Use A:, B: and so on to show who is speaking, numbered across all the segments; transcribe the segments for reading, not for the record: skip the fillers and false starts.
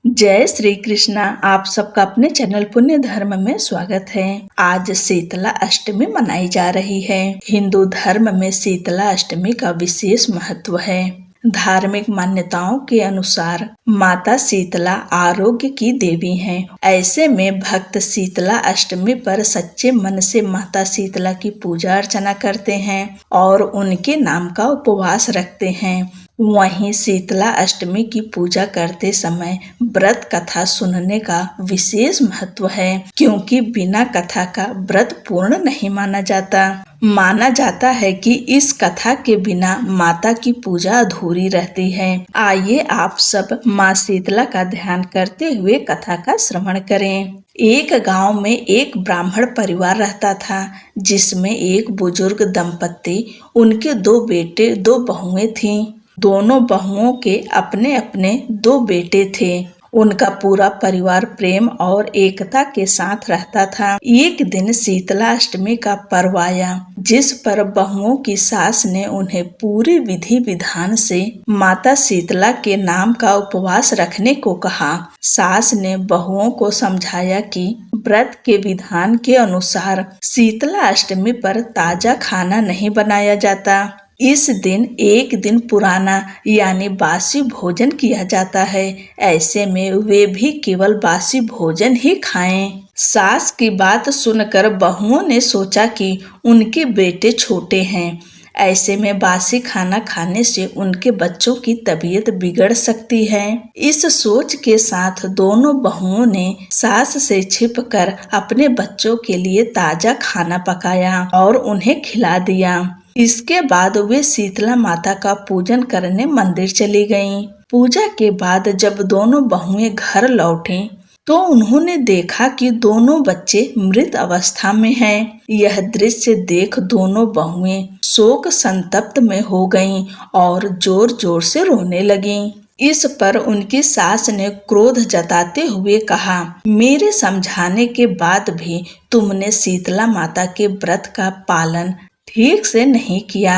A: जय श्री कृष्णा। आप सबका अपने चैनल पुण्य धर्म में स्वागत है। आज शीतला अष्टमी मनाई जा रही है। हिंदू धर्म में शीतला अष्टमी का विशेष महत्व है। धार्मिक मान्यताओं के अनुसार माता शीतला आरोग्य की देवी हैं। ऐसे में भक्त शीतला अष्टमी पर सच्चे मन से माता शीतला की पूजा अर्चना करते हैं और उनके नाम का उपवास रखते हैं। वहीं शीतला अष्टमी की पूजा करते समय व्रत कथा सुनने का विशेष महत्व है, क्योंकि बिना कथा का व्रत पूर्ण नहीं माना जाता। माना जाता है कि इस कथा के बिना माता की पूजा अधूरी रहती है। आइए आप सब माँ शीतला का ध्यान करते हुए कथा का श्रवण करें। एक गांव में एक ब्राह्मण परिवार रहता था, जिसमें एक बुजुर्ग दंपत्ति, उनके 2 बेटे 2 बहुएं थीं। दोनों बहुओं के अपने अपने 2 बेटे थे। उनका पूरा परिवार प्रेम और एकता के साथ रहता था। एक दिन शीतला अष्टमी का पर्व आया, जिस पर बहुओं की सास ने उन्हें पूरी विधि विधान से माता शीतला के नाम का उपवास रखने को कहा। सास ने बहुओं को समझाया कि व्रत के विधान के अनुसार शीतला अष्टमी पर ताजा खाना नहीं बनाया जाता। इस दिन एक दिन पुराना यानी बासी भोजन किया जाता है। ऐसे में वे भी केवल बासी भोजन ही खाएं। सास की बात सुनकर बहुओं ने सोचा कि उनके बेटे छोटे हैं, ऐसे में बासी खाना खाने से उनके बच्चों की तबीयत बिगड़ सकती है। इस सोच के साथ दोनों बहुओं ने सास से छिपकर अपने बच्चों के लिए ताजा खाना पकाया और उन्हें खिला दिया। इसके बाद वे शीतला माता का पूजन करने मंदिर चली गईं। पूजा के बाद जब दोनों बहुएं घर लौटीं, तो उन्होंने देखा कि दोनों बच्चे मृत अवस्था में हैं। यह दृश्य देख दोनों बहुएं शोक संतप्त में हो गईं और जोर जोर से रोने लगीं। इस पर उनकी सास ने क्रोध जताते हुए कहा, मेरे समझाने के बाद भी तुमने शीतला माता के व्रत का पालन ठीक से नहीं किया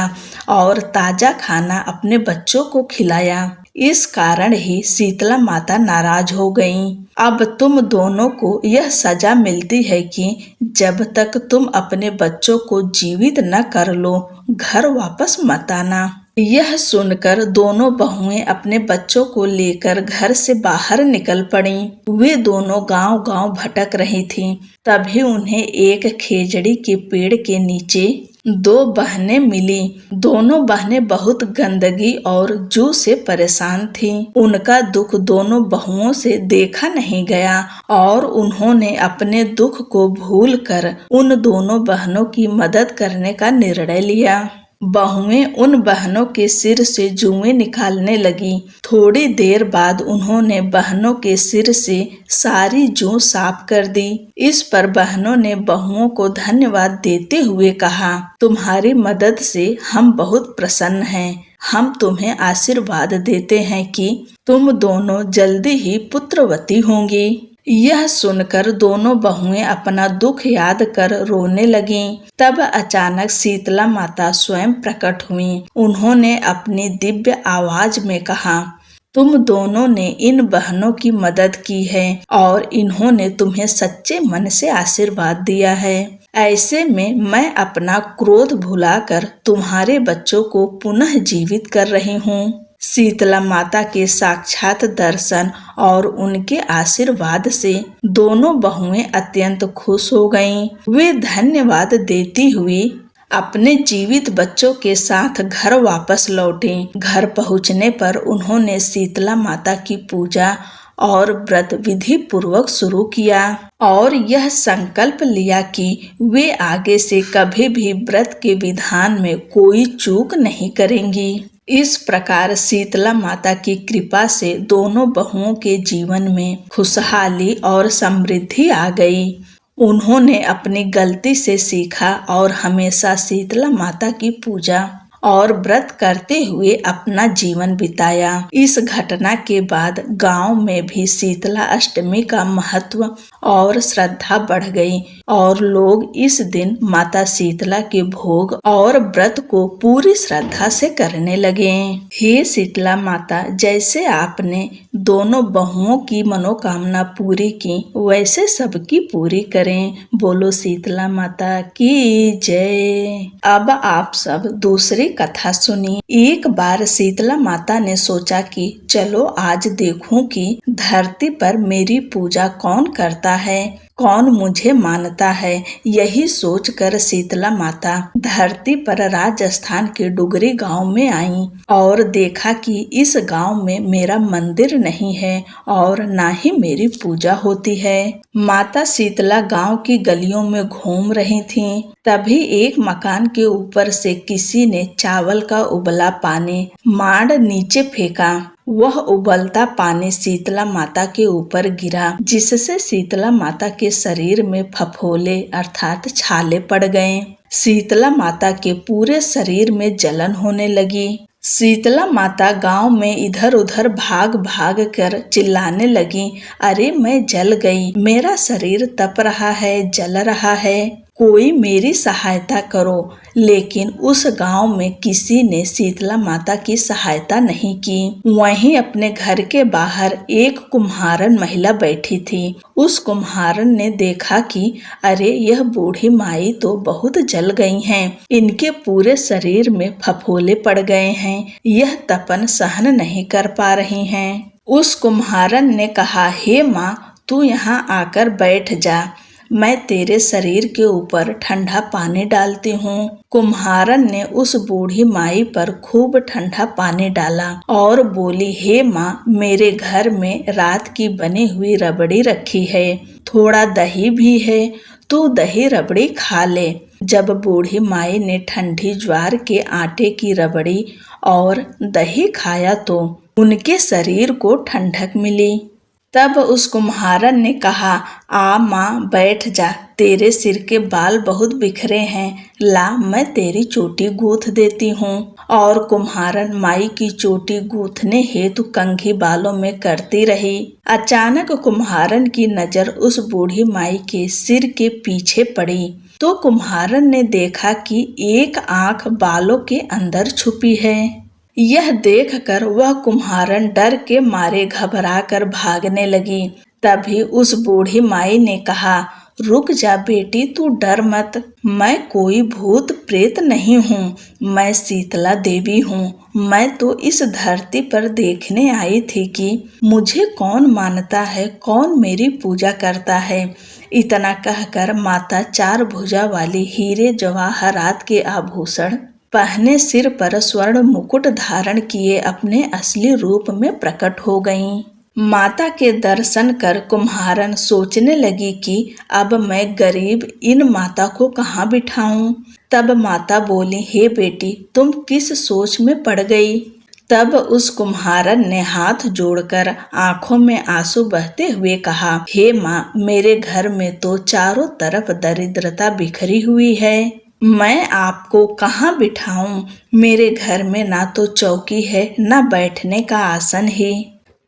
A: और ताजा खाना अपने बच्चों को खिलाया। इस कारण ही शीतला माता नाराज हो गईं। अब तुम दोनों को यह सजा मिलती है कि जब तक तुम अपने बच्चों को जीवित न कर लो, घर वापस मत आना। यह सुनकर दोनों बहुएं अपने बच्चों को लेकर घर से बाहर निकल पड़ीं। वे दोनों गांव-गांव भटक रही थीं। तभी उन्हें एक खेजड़ी के पेड़ के नीचे 2 बहनें मिली। दोनों बहनें बहुत गंदगी और जू से परेशान थीं। उनका दुख दोनों बहुओं से देखा नहीं गया और उन्होंने अपने दुख को भूलकर उन दोनों बहनों की मदद करने का निर्णय लिया। बहुएं उन बहनों के सिर से जुएं निकालने लगी। थोड़ी देर बाद उन्होंने बहनों के सिर से सारी जूं साफ कर दी। इस पर बहनों ने बहुओं को धन्यवाद देते हुए कहा, तुम्हारी मदद से हम बहुत प्रसन्न हैं। हम तुम्हें आशीर्वाद देते हैं कि तुम दोनों जल्दी ही पुत्रवती होंगी। यह सुनकर दोनों बहुएं अपना दुख याद कर रोने लगीं। तब अचानक शीतला माता स्वयं प्रकट हुईं। उन्होंने अपनी दिव्य आवाज में कहा, तुम दोनों ने इन बहनों की मदद की है और इन्होंने तुम्हें सच्चे मन से आशीर्वाद दिया है। ऐसे में मैं अपना क्रोध भुलाकर तुम्हारे बच्चों को पुनः जीवित कर रही हूँ। शीतला माता के साक्षात दर्शन और उनके आशीर्वाद से दोनों बहुएं अत्यंत खुश हो गईं। वे धन्यवाद देती हुई अपने जीवित बच्चों के साथ घर वापस लौटीं। घर पहुंचने पर उन्होंने शीतला माता की पूजा और व्रत विधि पूर्वक शुरू किया और यह संकल्प लिया कि वे आगे से कभी भी व्रत के विधान में कोई चूक नहीं करेंगी। इस प्रकार शीतला माता की कृपा से दोनों बहुओं के जीवन में खुशहाली और समृद्धि आ गई। उन्होंने अपनी गलती से सीखा और हमेशा शीतला माता की पूजा और व्रत करते हुए अपना जीवन बिताया। इस घटना के बाद गांव में भी शीतला अष्टमी का महत्व और श्रद्धा बढ़ गई और लोग इस दिन माता शीतला के भोग और व्रत को पूरी श्रद्धा से करने लगे। हे शीतला माता, जैसे आपने दोनों बहुओं की मनोकामना पूरी की वैसे सबकी पूरी करें। बोलो शीतला माता की जय। अब आप सब दूसरी कथा सुनिए। एक बार शीतला माता ने सोचा कि चलो आज देखूं कि धरती पर मेरी पूजा कौन करता है, कौन मुझे मानता है। यही सोचकर शीतला माता धरती पर राजस्थान के डुगरी गांव में आई और देखा कि इस गांव में मेरा मंदिर नहीं है और ना ही मेरी पूजा होती है। माता शीतला गांव की गलियों में घूम रही थीं। तभी एक मकान के ऊपर से किसी ने चावल का उबला पानी मांड नीचे फेंका। वह उबलता पानी शीतला माता के ऊपर गिरा, जिससे शीतला माता के शरीर में फफोले अर्थात छाले पड़ गए। शीतला माता के पूरे शरीर में जलन होने लगी। शीतला माता गांव में इधर उधर भाग भाग कर चिल्लाने लगी, अरे मैं जल गई, मेरा शरीर तप रहा है, जल रहा है, कोई मेरी सहायता करो। लेकिन उस गांव में किसी ने शीतला माता की सहायता नहीं की। वहीं अपने घर के बाहर एक कुम्हारन महिला बैठी थी। उस कुम्हारन ने देखा कि अरे यह बूढ़ी माई तो बहुत जल गई हैं, इनके पूरे शरीर में फफोले पड़ गए हैं, यह तपन सहन नहीं कर पा रही हैं। उस कुम्हारन ने कहा, हे माँ, तू यहाँ आकर बैठ जा, मैं तेरे शरीर के ऊपर ठंडा पानी डालती हूँ। कुम्हारन ने उस बूढ़ी माई पर खूब ठंडा पानी डाला और बोली, हे माँ, मेरे घर में रात की बनी हुई रबड़ी रखी है, थोड़ा दही भी है, तू दही रबड़ी खा ले। जब बूढ़ी माई ने ठंडी ज्वार के आटे की रबड़ी और दही खाया तो उनके शरीर को ठंडक मिली। तब उस कुम्हारन ने कहा, आ माँ, बैठ जा, तेरे सिर के बाल बहुत बिखरे हैं, ला मैं तेरी चोटी गूंथ देती हूँ। और कुम्हारन माई की चोटी गूंथने हेतु कंघी बालों में करती रही। अचानक कुम्हारन की नजर उस बूढ़ी माई के सिर के पीछे पड़ी तो कुम्हारन ने देखा कि एक आंख बालों के अंदर छुपी है। यह देखकर वह कुम्हारन डर के मारे घबरा कर भागने लगी। तभी उस बूढ़ी माई ने कहा, रुक जा बेटी, तू डर मत, मैं कोई भूत प्रेत नहीं हूँ, मैं शीतला देवी हूँ। मैं तो इस धरती पर देखने आई थी कि मुझे कौन मानता है, कौन मेरी पूजा करता है। इतना कहकर माता चार भुजा वाली हीरे जवाहरात के आभूषण पहने सिर पर स्वर्ण मुकुट धारण किए अपने असली रूप में प्रकट हो गईं। माता के दर्शन कर कुम्हारन सोचने लगी कि अब मैं गरीब इन माता को कहाँ बिठाऊं। तब माता बोली, हे बेटी, तुम किस सोच में पड़ गई। तब उस कुम्हारन ने हाथ जोड़कर आंखों में आंसू बहते हुए कहा, हे माँ, मेरे घर में तो चारों तरफ दरिद्रता बिखरी हुई है, मैं आपको कहाँ बिठाऊं। मेरे घर में ना तो चौकी है, ना बैठने का आसन ही।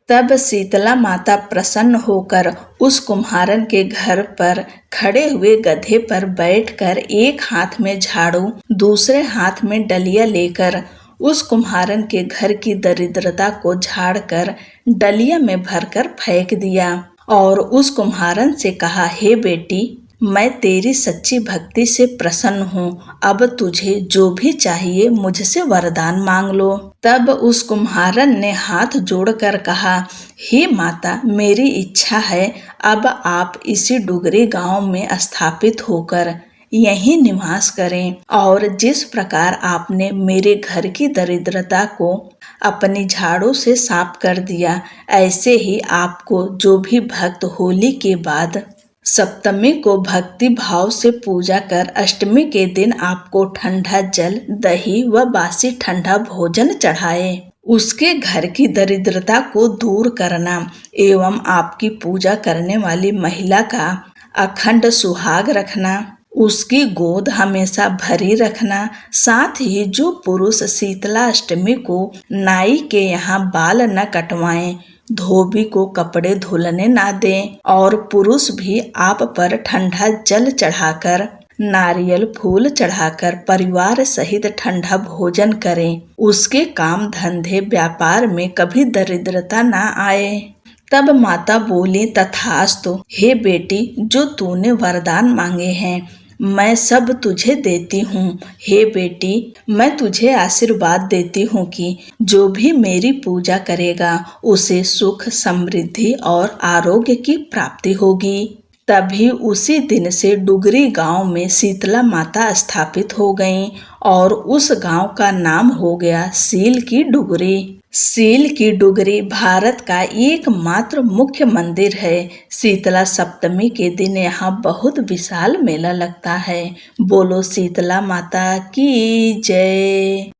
A: तब शीतला माता प्रसन्न होकर उस कुम्हारन के घर पर खड़े हुए गधे पर बैठकर एक हाथ में झाड़ू, दूसरे हाथ में डलिया लेकर उस कुम्हारन के घर की दरिद्रता को झाड़कर डलिया में भरकर फेंक दिया और उस कुम्हारन से कहा, हे बेटी, मैं तेरी सच्ची भक्ति से प्रसन्न हूँ, अब तुझे जो भी चाहिए मुझसे वरदान मांग लो। तब उस कुम्हारन ने हाथ जोड़कर कहा, हे माता, मेरी इच्छा है अब आप इसी डुगरी गांव में स्थापित होकर यहीं निवास करें और जिस प्रकार आपने मेरे घर की दरिद्रता को अपनी झाड़ू से साफ कर दिया, ऐसे ही आपको जो भी भक्त होली के बाद सप्तमी को भक्ति भाव से पूजा कर अष्टमी के दिन आपको ठंडा जल, दही व बासी ठंडा भोजन चढ़ाए, उसके घर की दरिद्रता को दूर करना एवं आपकी पूजा करने वाली महिला का अखंड सुहाग रखना, उसकी गोद हमेशा भरी रखना। साथ ही जो पुरुष शीतला अष्टमी को नाई के यहाँ बाल न कटवाएं, धोबी को कपड़े धुलने ना दें और पुरुष भी आप पर ठंडा जल चढ़ाकर, नारियल फूल चढ़ाकर परिवार सहित ठंडा भोजन करें। उसके काम धंधे व्यापार में कभी दरिद्रता ना आए। तब माता बोली, तथास्तु। हे बेटी, जो तूने वरदान मांगे हैं मैं सब तुझे देती हूँ। हे बेटी, मैं तुझे आशीर्वाद देती हूँ कि जो भी मेरी पूजा करेगा उसे सुख, समृद्धि और आरोग्य की प्राप्ति होगी। तभी उसी दिन से डुगरी गांव में शीतला माता स्थापित हो गईं और उस गांव का नाम हो गया सील की डुगरी। सील की डुगरी भारत का एकमात्र मुख्य मंदिर है। शीतला सप्तमी के दिन यहाँ बहुत विशाल मेला लगता है। बोलो शीतला माता की जय।